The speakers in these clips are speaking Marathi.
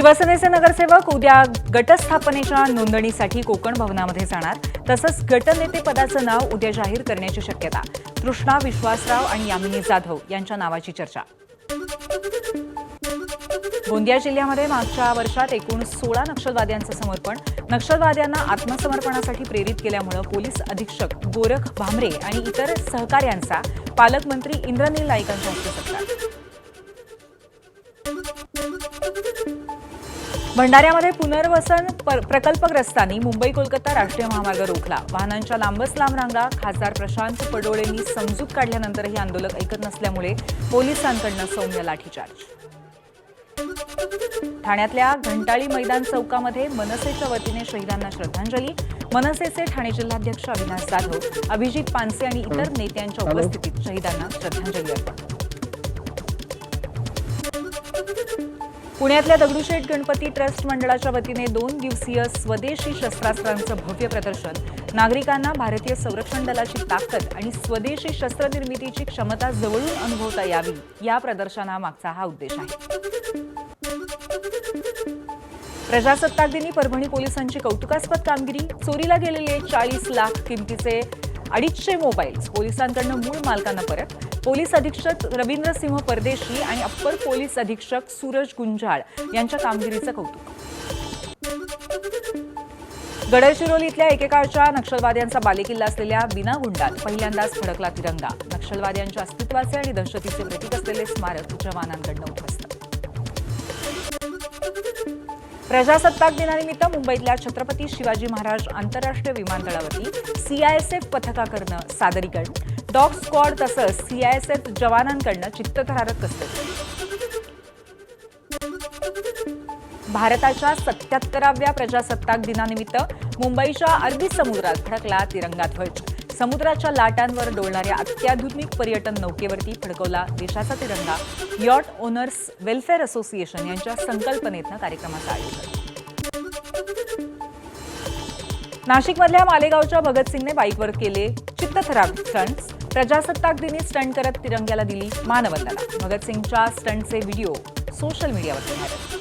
शिवसेनेचे नगरसेवक उद्या गटस्थापनेच्या नोंदणीसाठी कोकण भवनामध्ये जाणार। तसंच गटनेते पदाचं नाव उद्या जाहीर करण्याची शक्यता। कृष्णा विश्वासराव आणि यामिनी जाधव यांच्या नावाची चर्चा। गोंदिया जिल्ह्यामध्ये मागच्या वर्षात एकूण 16 नक्षलवाद्यांचं समर्पण। नक्षलवाद्यांना आत्मसमर्पणासाठी प्रेरित केल्यामुळे पोलीस अधीक्षक गोरख भामरे आणि इतर सहकाऱ्यांचा पालकमंत्री इंद्रनील नाईकांच्या हस्ते सत्कार। भंडाऱ्यामध्ये पुनर्वसन प्रकल्पग्रस्तांनी मुंबई कोलकाता राष्ट्रीय महामार्ग रोखला। वाहनांच्या लांबच लांब रांगा। खासदार प्रशांत पडोळेंनी समजूत काढल्यानंतरही आंदोलक ऐकत नसल्यामुळे पोलिसांकडून सौम्य लाठीचार्ज। ठाण्यातल्या घंटाळी मैदान चौकामध्ये मनसेच्या वतीने शहीदांना श्रद्धांजली। मनसेचे ठाणे जिल्हाध्यक्ष अविनाश जाधव, अभिजित पानसे आणि इतर नेत्यांच्या उपस्थितीत शहीदांना श्रद्धांजली अर्पण। पुण्यातल्या दगडूशेठ गणपती ट्रस्ट मंडळाच्या वतीने 2 दिवसीय स्वदेशी शस्त्रास्त्रांचं भव्य प्रदर्शन। नागरिकांना भारतीय संरक्षण दलाची ताकद आणि स्वदेशी शस्त्र निर्मितीची क्षमता जवळून अनुभवता यावी, या प्रदर्शनामागचा हा उद्देश आहे। प्रजासत्ताक दिनी परभणी पोलिसांची कौतुकास्पद कामगिरी। चोरीला गेलेले 40 लाख किमतीचे 250 मोबाईल्स पोलिसांकडून मूळ मालकांना परत। पोलीस अधीक्षक रवींद्रसिंह परदेशी आणि अप्पर पोलीस अधीक्षक सूरज गुंजाळ यांच्या कामगिरीचं कौतुक। गडचिरोली इथल्या एकेकाळच्या नक्षलवाद्यांचा बालेकिल्ला असलेल्या बिनागुंडात पहिल्यांदाच फडकला तिरंगा। नक्षलवाद्यांच्या अस्तित्वाचे आणि दहशतीचे प्रतीक असलेले स्मारक जवानांकडून उद्ध्वस्त। प्रजासत्ताक दिनानिमित्त मुंबईतल्या छत्रपती शिवाजी महाराज आंतरराष्ट्रीय विमानतळावरती सीआयएसएफ पथकाकडून सादरीकरण। डॉग स्क्वॉड तसंच सीआयएसएफ जवानांकडून चित्तथरारक कसरत। भारताच्या 77व्या प्रजासत्ताक दिनानिमित्त मुंबईच्या अरबी समुद्रात फडकला तिरंगा ध्वज। समुद्राच्या लाटांवर डोलणाऱ्या अत्याधुनिक पर्यटन नौकेवरती फडकवला देशाचा तिरंगा। यॉट ओनर्स वेलफेअर असोसिएशन यांच्या संकल्पनेतनं कार्यक्रमाचं आयोजन। नाशिकमधल्या मालेगावच्या भगतसिंगने बाईकवर केले चित्तथरारक स्टंट्स। प्रजासत्ताक दिनी स्टंट करत तिरंग्याला दिली मानवंदना। भगतसिंगच्या स्टंटचे व्हिडिओ सोशल मीडियावर व्हायरल।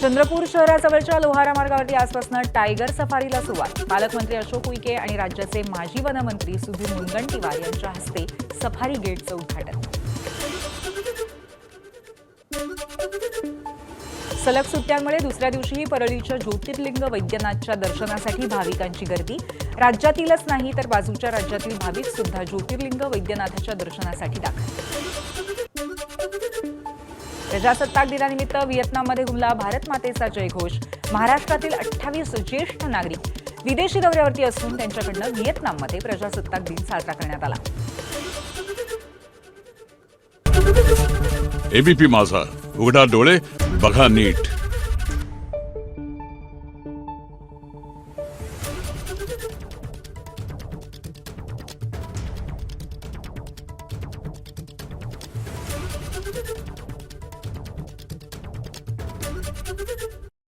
चंद्रपूर शहराजवळच्या लोहारा मार्गावरती आजपासून टायगर सफारीला सुरुवात। पालकमंत्री अशोक उईके आणि राज्याचे माजी वनमंत्री सुधीर मुनगंटीवार यांच्या हस्ते सफारी गेटचं उद्घाटन। सलग सुट्ट्यांमुळे दुसऱ्या दिवशीही परळीच्या ज्योतिर्लिंग वैद्यनाथच्या दर्शनासाठी भाविकांची गर्दी। राज्यातीलच नाही तर बाजूच्या राज्यातील भाविक सुद्धा ज्योतिर्लिंग वैद्यनाथाच्या दर्शनासाठी दाखल। प्रजासत्ताक दिनानिमित्त व्हिएतनाममध्ये घुमला भारत मातेचा जयघोष। महाराष्ट्रातील 28 ज्येष्ठ नागरिक विदेशी दौऱ्यावरती असून त्यांच्याकडून व्हिएतनाममध्ये प्रजासत्ताक दिन साजरा करण्यात आला। एबीपी माझा, उघडा डोळे बघा नीट।